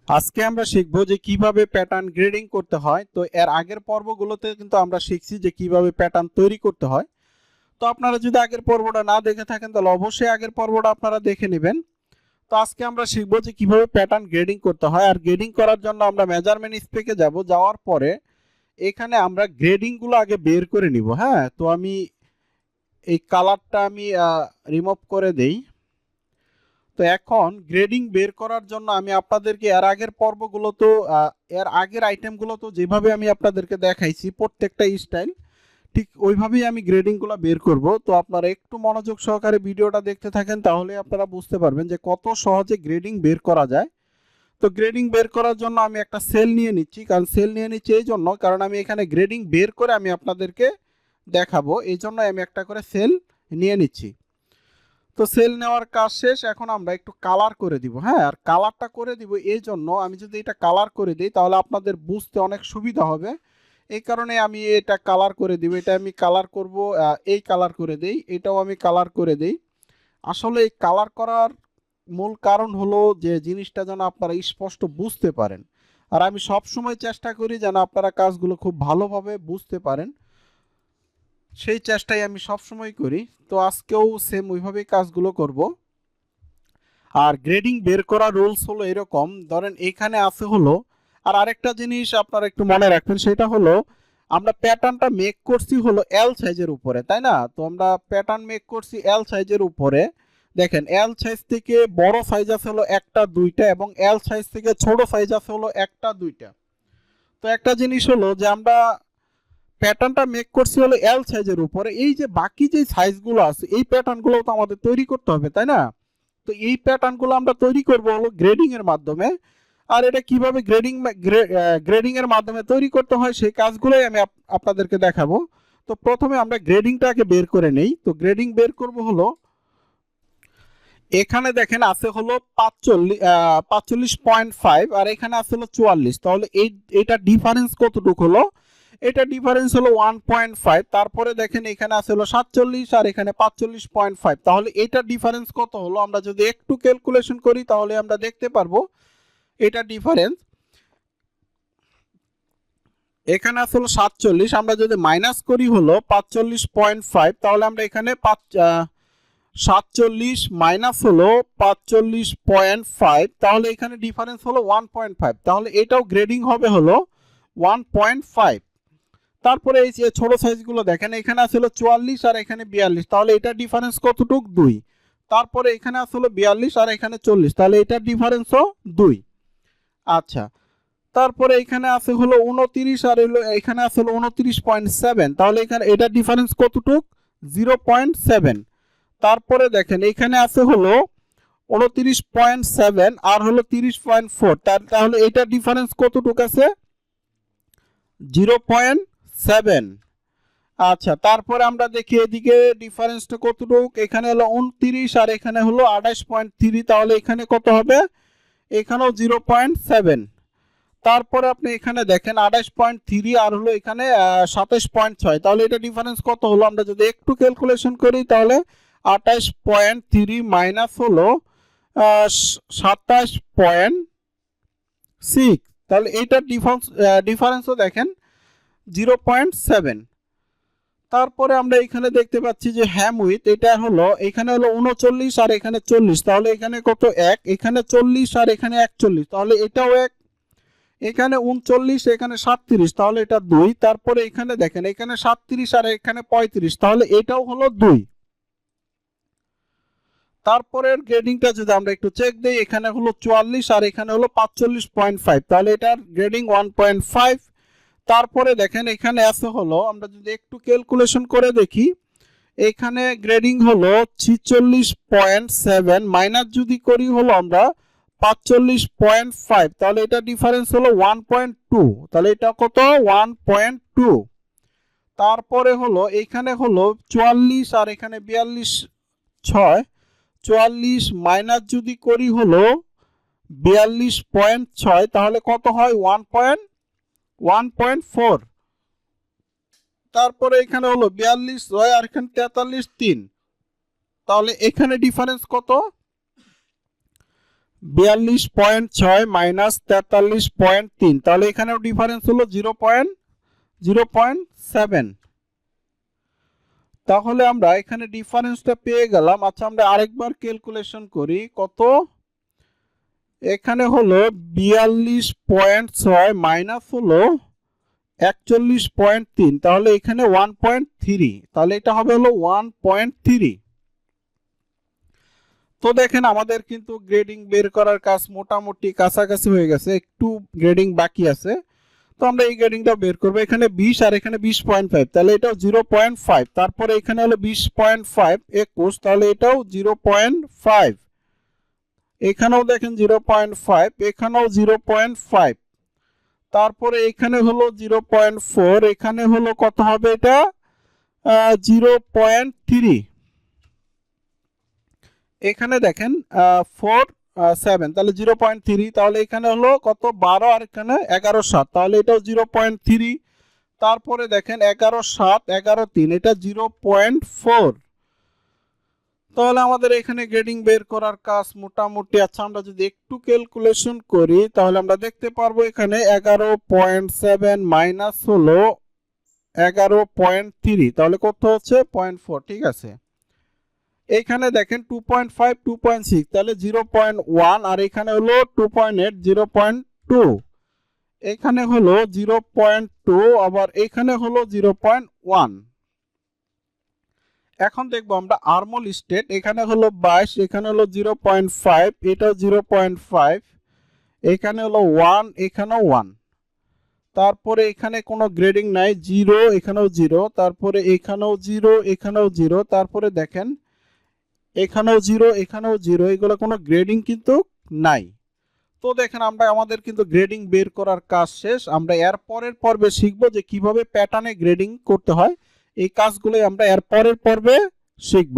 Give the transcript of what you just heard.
আজকে আমরা শিখবো যে কিভাবে প্যাটার্ন গ্রেডিং করতে হয়। তো এর আগের পর্বগুলোতে কিন্তু আমরা শিখছি যে কিভাবে প্যাটার্ন তৈরি করতে হয়। তো আপনারা যদি আগের পর্বটা না দেখে থাকেন তাহলে অবশ্যই আগের পর্বটা আপনারা দেখে নেবেন। তো আজকে আমরা শিখবো যে কিভাবে প্যাটার্ন গ্রেডিং করতে হয়। আর গ্রেডিং করার জন্য আমরা মেজারমেন্ট স্পেকে যাব, যাওয়ার পরে এখানে আমরা গ্রেডিং গুলো আগে বের করে নিব। হ্যাঁ, তো আমি এই কালারটা আমি রিমুভ করে দেই। তো এখন গ্রেডিং বের করার জন্য আমি আপনাদেরকে এর আগের পর্বগুলো তো এর আগের আইটেমগুলো তো যেভাবে আমি আপনাদেরকে দেখাইছি প্রত্যেকটা স্টাইল ঠিক ওইভাবেই আমি গ্রেডিংগুলো বের করব। তো আপনারা একটু মনোযোগ সহকারে ভিডিওটা দেখতে থাকেন, তাহলে আপনারা বুঝতে পারবেন যে কত সহজে গ্রেডিং বের করা যায়। তো গ্রেডিং বের করার জন্য আমি একটা সেল নিয়ে নিচ্ছি, কারণ সেল নিয়ে নিচ্ছি এই জন্য কারণ আমি এখানে গ্রেডিং বের করে আমি আপনাদেরকে দেখাবো, এই জন্য আমি একটা করে সেল নিয়ে নিচ্ছি। তো সেল নেওয়ার কাজ শেষ, এখন আমরা একটু কালার করে দিব। হ্যাঁ, আর কালারটা করে দিব এই জন্য, আমি যদি এটা কালার করে দিই তাহলে আপনাদের বুঝতে অনেক সুবিধা হবে। এই কারণে আমি এটা কালার করে দিব। এটা আমি কালার করব, এই কালার করে দেই, এটাও আমি কালার করে দেই। আসলে এই কালার করার মূল কারণ হলো যে জিনিসটা যেন আপনারা স্পষ্ট বুঝতে পারেন। আর আমি সব সময় চেষ্টা করি যেন আপনারা কাজগুলো খুব ভালোভাবে বুঝতে পারেন, সেই চেষ্টাই আমি সব সময় করি। তো আজকেও সেম ওইভাবেই কাজগুলো করব। আর গ্রেডিং বের করার রুলস হলো এরকম, ধরেন এখানে আছে হলো, আর আরেকটা জিনিস আপনারা একটু মনে রাখবেন, সেটা হলো আমরা প্যাটার্নটা মেক করছি হলো এল সাইজের উপরে, তাই না? তো আমরা প্যাটার্ন মেক করছি এল সাইজের উপরে। দেখেন এল সাইজ থেকে বড় সাইজ আছে হলো একটা দুইটা, এবং এল সাইজ থেকে ছোট সাইজ আছে হলো একটা দুইটা। তো একটা জিনিস হলো যে আমরা প্যাটার্নটা মেক করছি হলো এল সাইজের উপরে, এই যে বাকি যে সাইজগুলো আছে এই প্যাটার্নগুলো তো আমাদের তৈরি করতে হবে, তাই না? তো এই প্যাটার্নগুলো আমরা তৈরি করব হলো গ্রেডিং এর মাধ্যমে। আর এটা কিভাবে গ্রেডিং এর মাধ্যমে তৈরি করতে হয় সেই কাজগুলোই আমি আপনাদেরকে দেখাবো। তো প্রথমে আমরা গ্রেডিংটাকে বের করে নেই। তো গ্রেডিং বের করব হলো, এখানে দেখেন আছে হলো 45.5 আর এখানে আছে হলো 44। তাহলে এটা ডিফারেন্স কতটুকু হলো? এটা ডিফারেন্স হলো 1.5। তারপরে দেখেন এখানে আছে হলো 47 আর এখানে 45.5। তাহলে এটা ডিফারেন্স কত হলো? আমরা যদি একটু ক্যালকুলেশন করি তাহলে আমরা দেখতে পারবো এটা ডিফারেন্স। এখানে আছে হলো 47, আমরা যদি মাইনাস করি হলো 45.5, তাহলে আমরা এখানে 47 মাইনাস হলো 45.5, তাহলে এখানে ডিফারেন্স হলো 1.5। তাহলে এটাও গ্রেডিং হবে হলো 1.5। তারপরে এই যে ছোট সাইজগুলো দেখেন, এখানে আছে হলো 44 আর এখানে 42, তাহলে এটা ডিফারেন্স কতটুক? 2। তারপরে এখানে আছে হলো 42 আর এখানে 40, তাহলে এটার ডিফারেন্সও 2। আচ্ছা, তারপরে এখানে আছে হলো 29 আর হলো এখানে আছে হলো 29.7, তাহলে এখানে এটা ডিফারেন্স কতটুক? 0.7। তারপরে দেখেন এখানে আছে হলো 29.7 আর হলো 30.4, তাহলে এটা ডিফারেন্স কতটুকু আছে? 0.7। আচ্ছা, তারপরে আমরা দেখি এদিকে ডিফারেন্সটা কতটুক, এখানে হলো 29 আর এখানে হলো 28.3, তাহলে এখানে কত হবে? এখানেও 0.7। তারপরে আপনি এখানে দেখেন 28.3 আর হলো এখানে 27.6, তাহলে এটা ডিফারেন্স কত হলো? আমরা যদি একটু ক্যালকুলেশন করি তাহলে 28.3 মাইনাস হলো 27.6, তাহলে এইটার ডিফারেন্সও দেখেন 0.7। তারপরে আমরা এখানে দেখতে পাচ্ছি যে হ্যাম উইথ, এটা হলো এখানে হলো 39 আর এখানে 40, তাহলে এখানে কত? 1। এখানে 40 আর এখানে 41, তাহলে এটাও 1। এখানে 39 এখানে 37, তাহলে এটা 2। তারপরে এখানে দেখেন এখানে 37 আর এখানে 35, তাহলে এটাও হলো 2। তারপরের গ্রেডিংটা যদি আমরা একটু চেক দেই, এখানে হলো 44 আর এখানে হলো 45.5, তাহলে এটার গ্রেডিং 1.5। তারপরে দেখেন এখানে আছে হলো, আমরা যদি একটু ক্যালকুলেশন করে দেখি, এখানে গ্রেডিং হলো 46.7 মাইনাস যদি করি হলো আমরা 45.5, তাহলে এটা ডিফারেন্স হলো 1.2, তাহলে এটা কত? 1.2। তারপরে হলো এখানে হলো 44 আর এখানে 42, 6। 44 মাইনাস যদি করি হলো 42.6, তাহলে কত হয়? 1.4। তারপরে এখানে হলো 42, 6 আর এখানে 43, 3, তাহলে এখানে ডিফারেন্স কত? 42.6 মাইনাস 43.3, তাহলে এখানেও ডিফারেন্স হলো 0.7। তাহলে আমরা এখানে ডিফারেন্সটা পেয়ে গেলাম। আচ্ছা আমরা আরেকবার ক্যালকুলেশন করি, কত এখানে হলো 42.6 মাইনাস হলো 41.3, তাহলে এখানে 1.3, তাহলে এটা হবে হলো 1.3। তো দেখেন আমাদের কিন্তু গ্রেডিং বের করার কাজ মোটামুটি কাছাকাছি হয়ে গেছে, একটু গ্রেডিং বাকি আছে। তো আমরা এই গ্রেডিংটা বের করব। এখানে 20 আর এখানে 20.5, তাহলে এটাও 0.5। তারপরে এখানে হলো 20.5 21, তাহলে এটাও 0.5। এখানেও দেখেন 0.5, এখানেও 0.5। তারপরে এখানে হলো 0.4, এখানে হলো কত হবে এটা 0.3। এখানে দেখেন 4 7, তাহলে 0.3, তাহলে এখানে হলো কত 12 আর এখানে 11 7, তাহলে এটাও 0.3। তারপরে দেখেন 11 7 11 3, এটা 0.4। তাহলে আমাদের এখানে গ্রেডিং বের করার কাজ মোটামুটি। আচ্ছা আমরা যদি একটু ক্যালকুলেশন করি তাহলে আমরা দেখতে পারবো এখানে 11.7 মাইনাস হলো 11.3, তাহলে কত হচ্ছে 0.4। ঠিক আছে, এখানে দেখেন 2.5 2.6, তাহলে 0.1, আর এখানে হলো 2.8 0.2, এখানে হলো 0.2, আবার এখানে হলো 0.1। এখন দেখবো আমরা আর্মল স্টেট, এখানে হলো 22, এখানে হলো 0.5, এটাও 0.5, এখানে হলো 1, এখানেও 1। তারপরে এখানে কোনো গ্রেডিং নাই, 0, এখানেও 0, তারপরে এখানেও 0, এখানেও 0, তারপরে দেখেন এখানেও 0, এখানেও 0, এগুলো কোনো গ্রেডিং কিন্তু নাই। তো দেখেন আমরা আমাদের কিন্তু গ্রেডিং বের করার কাজ শেষ। আমরা এর পরের পর্বে শিখব যে কিভাবে প্যাটার্নে গ্রেডিং করতে হয়। এই কাজগুলোই আমরা এর পরের পর্বে শিখব।